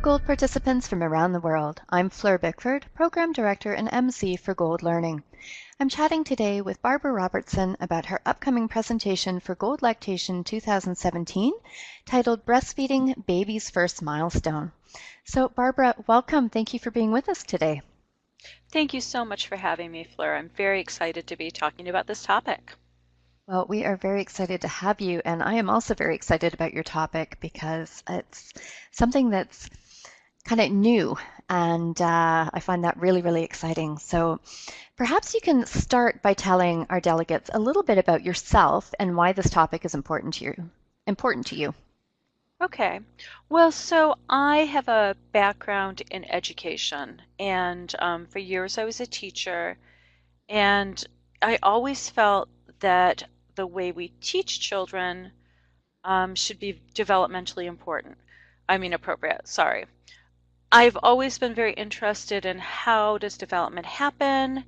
Gold participants from around the world. I'm Fleur Bickford, Program Director and MC for Gold Learning. I'm chatting today with Barbara Robertson about her upcoming presentation for Gold Lactation 2017 titled Breastfeeding Baby's First Milestone. So Barbara, welcome. Thank you for being with us today. Thank you so much for having me, Fleur. I'm very excited to be talking about this topic. Well, we are very excited to have you, and I am also very excited about your topic because it's something that's kind of new, and I find that really, really exciting. So perhaps you can start by telling our delegates a little bit about yourself and why this topic is important to you. Okay. Well, so I have a background in education, and for years I was a teacher, and I always felt that the way we teach children should be developmentally appropriate, sorry. I've always been very interested in how does development happen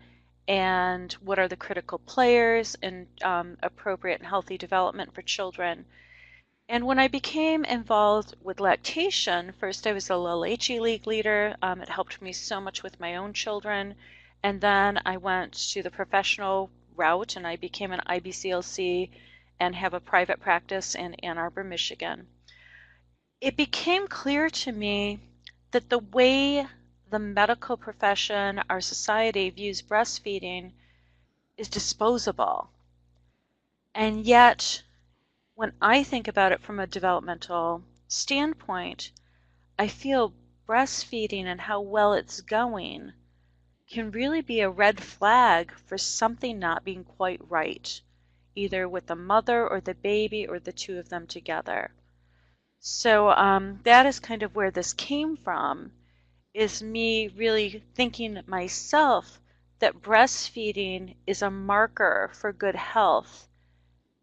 and what are the critical players in appropriate and healthy development for children. And when I became involved with lactation, first I was a LLHE league leader. It helped me so much with my own children. And then I went to the professional route and I became an IBCLC and have a private practice in Ann Arbor, Michigan. It became clear to me that the way the medical profession, our society views breastfeeding is disposable. And yet, when I think about it from a developmental standpoint, I feel breastfeeding and how well it's going can really be a red flag for something not being quite right, either with the mother or the baby or the two of them together. So that is kind of where this came from, is me really thinking myself that breastfeeding is a marker for good health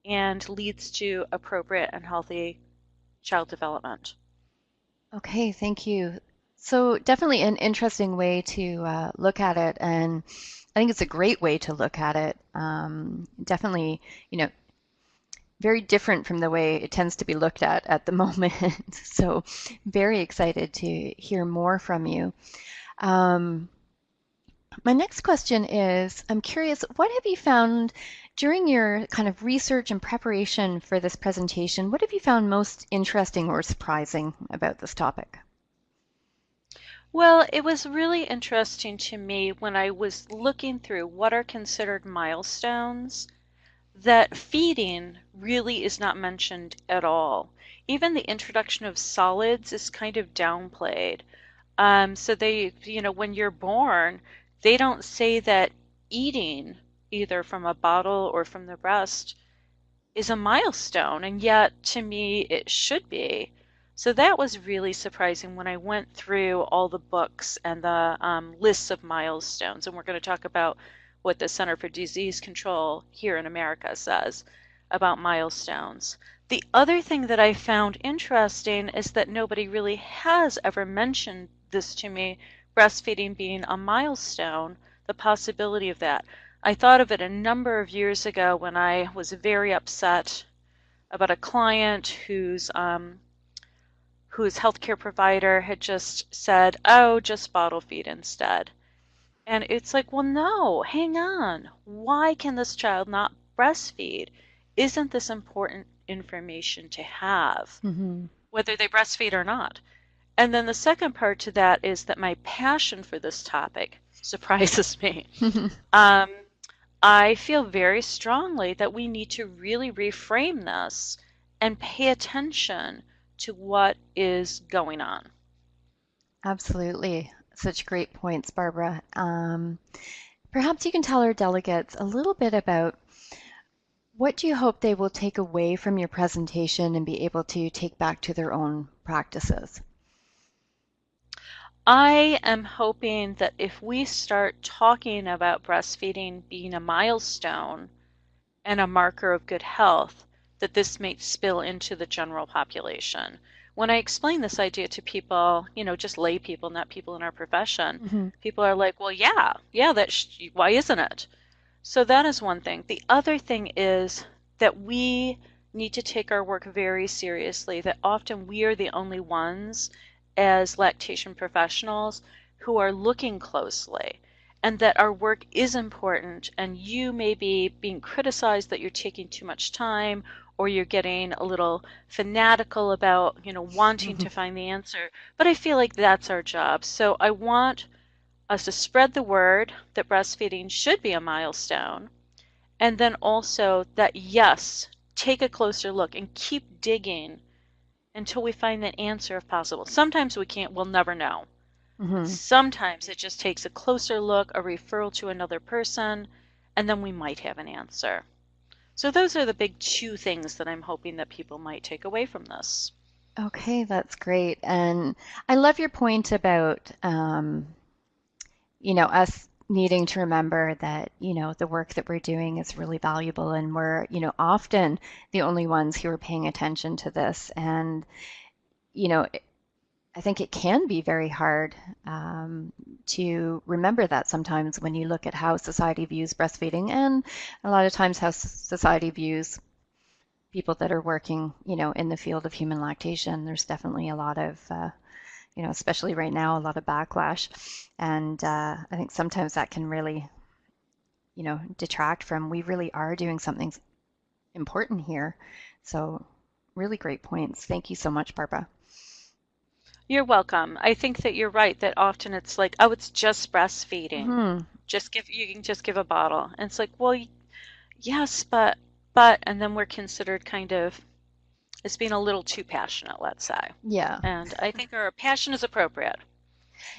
and leads to appropriate and healthy child development. Okay, thank you. So definitely an interesting way to look at it, and I think it's a great way to look at it. Definitely, very different from the way it tends to be looked at the moment. So very excited to hear more from you. Um, my next question is, I'm curious, what have you found during your kind of research and preparation for this presentation? What have you found most interesting or surprising about this topic? Well, it was really interesting to me when I was looking through what are considered milestones that feeding really is not mentioned at all. Even the introduction of solids is kind of downplayed. So when you're born, they don't say that eating, either from a bottle or from the breast, is a milestone, and yet to me it should be. So that was really surprising when I went through all the books and the lists of milestones, and we're going to talk about what the Center for Disease Control here in America says about milestones. The other thing that I found interesting is that nobody really has ever mentioned this to me, breastfeeding being a milestone, the possibility of that. I thought of it a number of years ago when I was very upset about a client whose healthcare provider had just said, "Oh, just bottle feed instead." And it's like, well, no, hang on. Why can this child not breastfeed? Isn't this important information to have, Mm-hmm. whether they breastfeed or not? And then the second part to that is that my passion for this topic surprises me. Um, I feel very strongly that we need to really reframe this and pay attention to what is going on. Absolutely. Such great points, Barbara. Perhaps you can tell our delegates a little bit about what do you hope they will take away from your presentation and be able to take back to their own practices? I am hoping that if we start talking about breastfeeding being a milestone and a marker of good health, that this may spill into the general population. When I explain this idea to people, just lay people, not people in our profession, Mm-hmm. people are like, well, yeah, why isn't it? So that is one thing. The other thing is that we need to take our work very seriously, that often we are the only ones as lactation professionals who are looking closely, and that our work is important, and you may be being criticized that you're taking too much time, or you're getting a little fanatical about, wanting to find the answer. But I feel like that's our job. So I want us to spread the word that breastfeeding should be a milestone, and then also that, yes, take a closer look and keep digging until we find that answer if possible. Sometimes we can't, we'll never know. Hmm. Sometimes it just takes a closer look, a referral to another person, and then we might have an answer. So those are the big two things that I'm hoping that people might take away from this. Okay, that's great. And I love your point about, us needing to remember that, the work that we're doing is really valuable and we're, often the only ones who are paying attention to this. And, you know, I think it can be very hard to remember that sometimes when you look at how society views breastfeeding and a lot of times how society views people that are working, in the field of human lactation. There's definitely a lot of, especially right now, a lot of backlash. And I think sometimes that can really, detract from we really are doing something important here. So, really great points. Thank you so much, Barbara. You're welcome. I think that you're right that often it's like, oh, it's just breastfeeding. Hmm. You can just give a bottle. And it's like, well, yes, and then we're considered kind of as being a little too passionate, let's say. Yeah. And I think our passion is appropriate.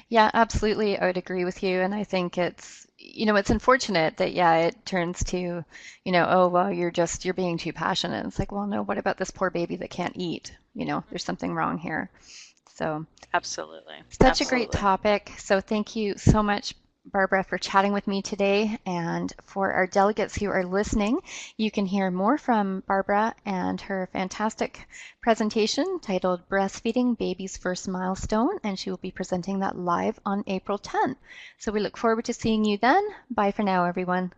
Yeah, absolutely. I would agree with you. And I think it's unfortunate that, yeah, it turns to, oh, well, you're being too passionate. It's like, well, no, what about this poor baby that can't eat? There's something wrong here. So, Absolutely. such a great Absolutely. topic. So, thank you so much, Barbara, for chatting with me today. And for our delegates who are listening, you can hear more from Barbara and her fantastic presentation titled Breastfeeding Baby's First Milestone. And she will be presenting that live on April 10th. So, we look forward to seeing you then. Bye for now, everyone.